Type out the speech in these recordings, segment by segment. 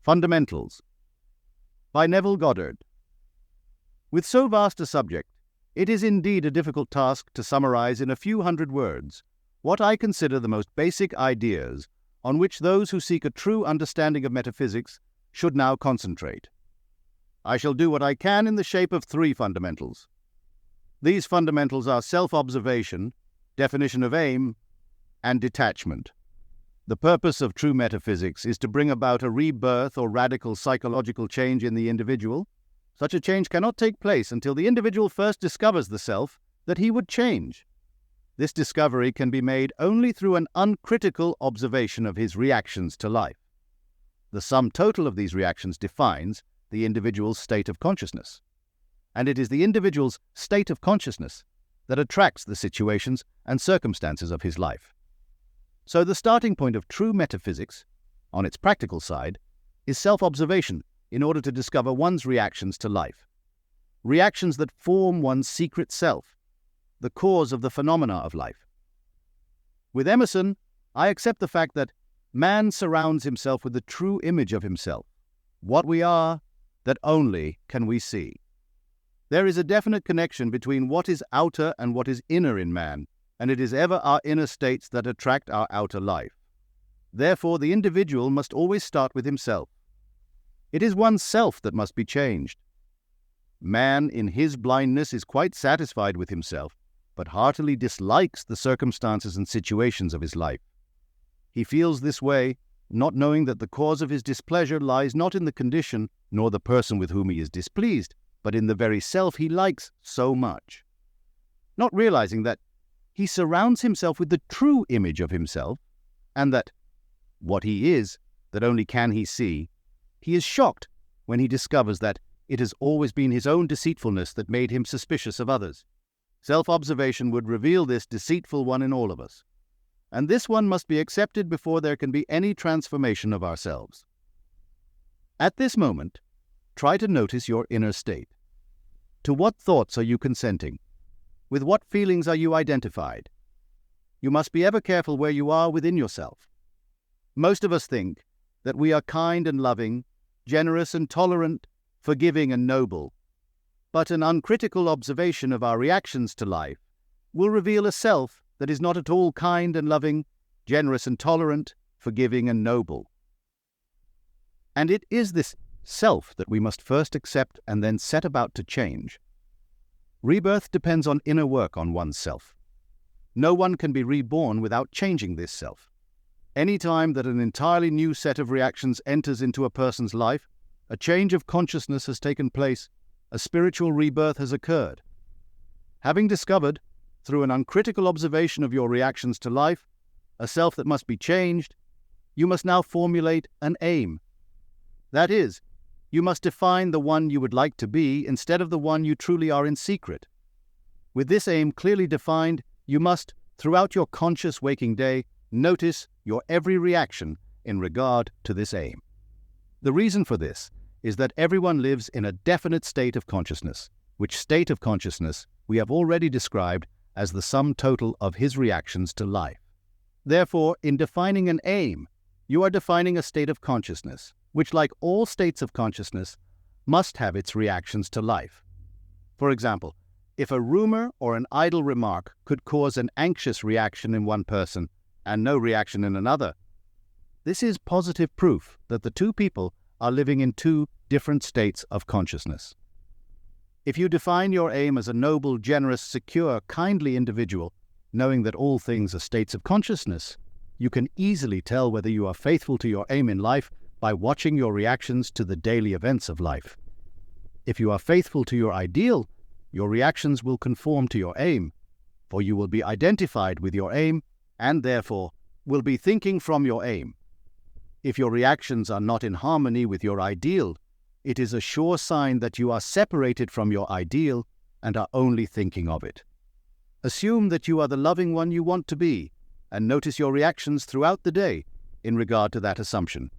Fundamentals by Neville Goddard. With so vast a subject, it is indeed a difficult task to summarize in a few hundred words what I consider the most basic ideas on which those who seek a true understanding of metaphysics should now concentrate. I shall do what I can in the shape of 3 fundamentals. These fundamentals are self-observation, definition of aim, and detachment. The purpose of true metaphysics is to bring about a rebirth or radical psychological change in the individual. Such a change cannot take place until the individual first discovers the self that he would change. This discovery can be made only through an uncritical observation of his reactions to life. The sum total of these reactions defines the individual's state of consciousness. And it is the individual's state of consciousness that attracts the situations and circumstances of his life. So the starting point of true metaphysics, on its practical side, is self-observation in order to discover one's reactions to life. Reactions that form one's secret self, the cause of the phenomena of life. With Emerson, I accept the fact that man surrounds himself with the true image of himself. What we are, that only can we see. There is a definite connection between what is outer and what is inner in man, and it is ever our inner states that attract our outer life. Therefore, the individual must always start with himself. It is one's self that must be changed. Man, in his blindness, is quite satisfied with himself, but heartily dislikes the circumstances and situations of his life. He feels this way, not knowing that the cause of his displeasure lies not in the condition nor the person with whom he is displeased, but in the very self he likes so much. Not realizing that he surrounds himself with the true image of himself, and that what he is, that only can he see, he is shocked when he discovers that it has always been his own deceitfulness that made him suspicious of others. Self-observation would reveal this deceitful one in all of us, and this one must be accepted before there can be any transformation of ourselves. At this moment, try to notice your inner state. To what thoughts are you consenting? With what feelings are you identified? You must be ever careful where you are within yourself. Most of us think that we are kind and loving, generous and tolerant, forgiving and noble. But an uncritical observation of our reactions to life will reveal a self that is not at all kind and loving, generous and tolerant, forgiving and noble. And it is this self that we must first accept and then set about to change. Rebirth depends on inner work on one's self. No one can be reborn without changing this self. Any time that an entirely new set of reactions enters into a person's life, a change of consciousness has taken place, a spiritual rebirth has occurred. Having discovered, through an uncritical observation of your reactions to life, a self that must be changed, you must now formulate an aim. That is, you must define the one you would like to be instead of the one you truly are in secret. With this aim clearly defined, you must, throughout your conscious waking day, notice your every reaction in regard to this aim. The reason for this is that everyone lives in a definite state of consciousness, which state of consciousness we have already described as the sum total of his reactions to life. Therefore, in defining an aim, you are defining a state of consciousness, which, like all states of consciousness, must have its reactions to life. For example, if a rumor or an idle remark could cause an anxious reaction in one person and no reaction in another, this is positive proof that the two people are living in two different states of consciousness. If you define your aim as a noble, generous, secure, kindly individual, knowing that all things are states of consciousness, you can easily tell whether you are faithful to your aim in life by watching your reactions to the daily events of life. If you are faithful to your ideal, your reactions will conform to your aim, for you will be identified with your aim and therefore will be thinking from your aim. If your reactions are not in harmony with your ideal, it is a sure sign that you are separated from your ideal and are only thinking of it. Assume that you are the loving one you want to be, and notice your reactions throughout the day in regard to that assumption.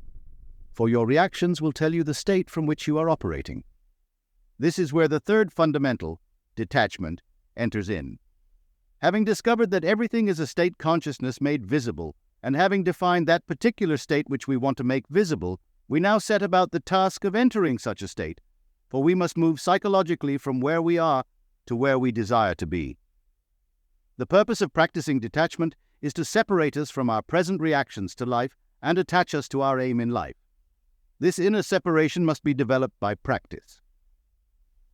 For your reactions will tell you the state from which you are operating. This is where the third fundamental, detachment, enters in. Having discovered that everything is a state consciousness made visible, and having defined that particular state which we want to make visible, We now set about the task of entering such a state, for we must move psychologically from where we are to where we desire to be. The purpose of practicing detachment is to separate us from our present reactions to life and attach us to our aim in life. This inner separation must be developed by practice.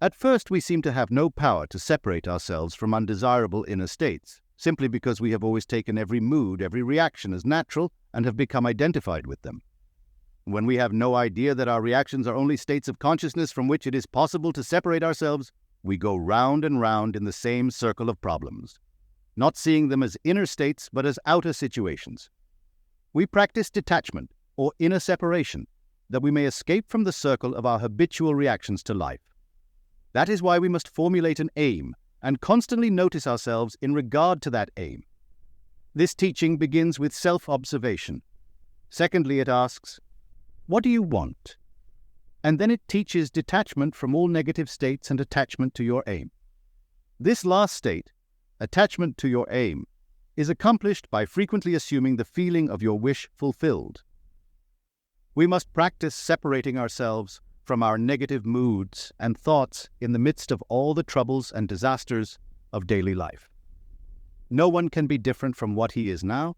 At first, we seem to have no power to separate ourselves from undesirable inner states, simply because we have always taken every mood, every reaction as natural and have become identified with them. When we have no idea that our reactions are only states of consciousness from which it is possible to separate ourselves, we go round and round in the same circle of problems, not seeing them as inner states but as outer situations. We practice detachment, or inner separation, that we may escape from the circle of our habitual reactions to life. That is why we must formulate an aim and constantly notice ourselves in regard to that aim. This teaching begins with self-observation. Secondly, it asks, what do you want? And then it teaches detachment from all negative states and attachment to your aim. This last state, attachment to your aim, is accomplished by frequently assuming the feeling of your wish fulfilled. We must practice separating ourselves from our negative moods and thoughts in the midst of all the troubles and disasters of daily life. No one can be different from what he is now,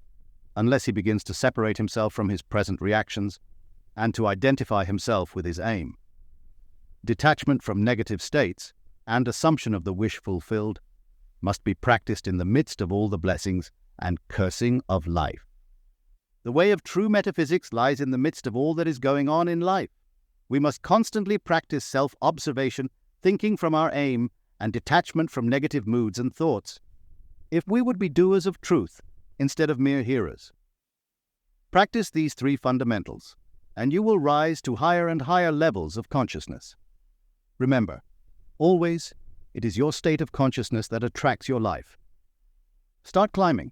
unless he begins to separate himself from his present reactions and to identify himself with his aim. Detachment from negative states and assumption of the wish fulfilled must be practiced in the midst of all the blessings and cursing of life. The way of true metaphysics lies in the midst of all that is going on in life. We must constantly practice self-observation, thinking from our aim, and detachment from negative moods and thoughts, if we would be doers of truth instead of mere hearers. Practice these three fundamentals, and you will rise to higher and higher levels of consciousness. Remember, always, it is your state of consciousness that attracts your life. Start climbing.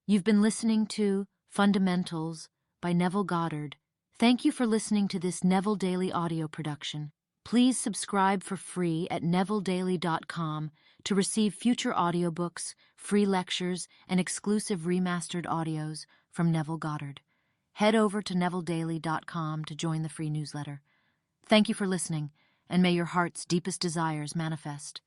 You've been listening to Fundamentals by Neville Goddard. Thank you for listening to this Neville Daily audio production. Please subscribe for free at nevilledaily.com to receive future audiobooks, free lectures, and exclusive remastered audios from Neville Goddard. Head over to nevilledaily.com to join the free newsletter. Thank you for listening, and may your heart's deepest desires manifest.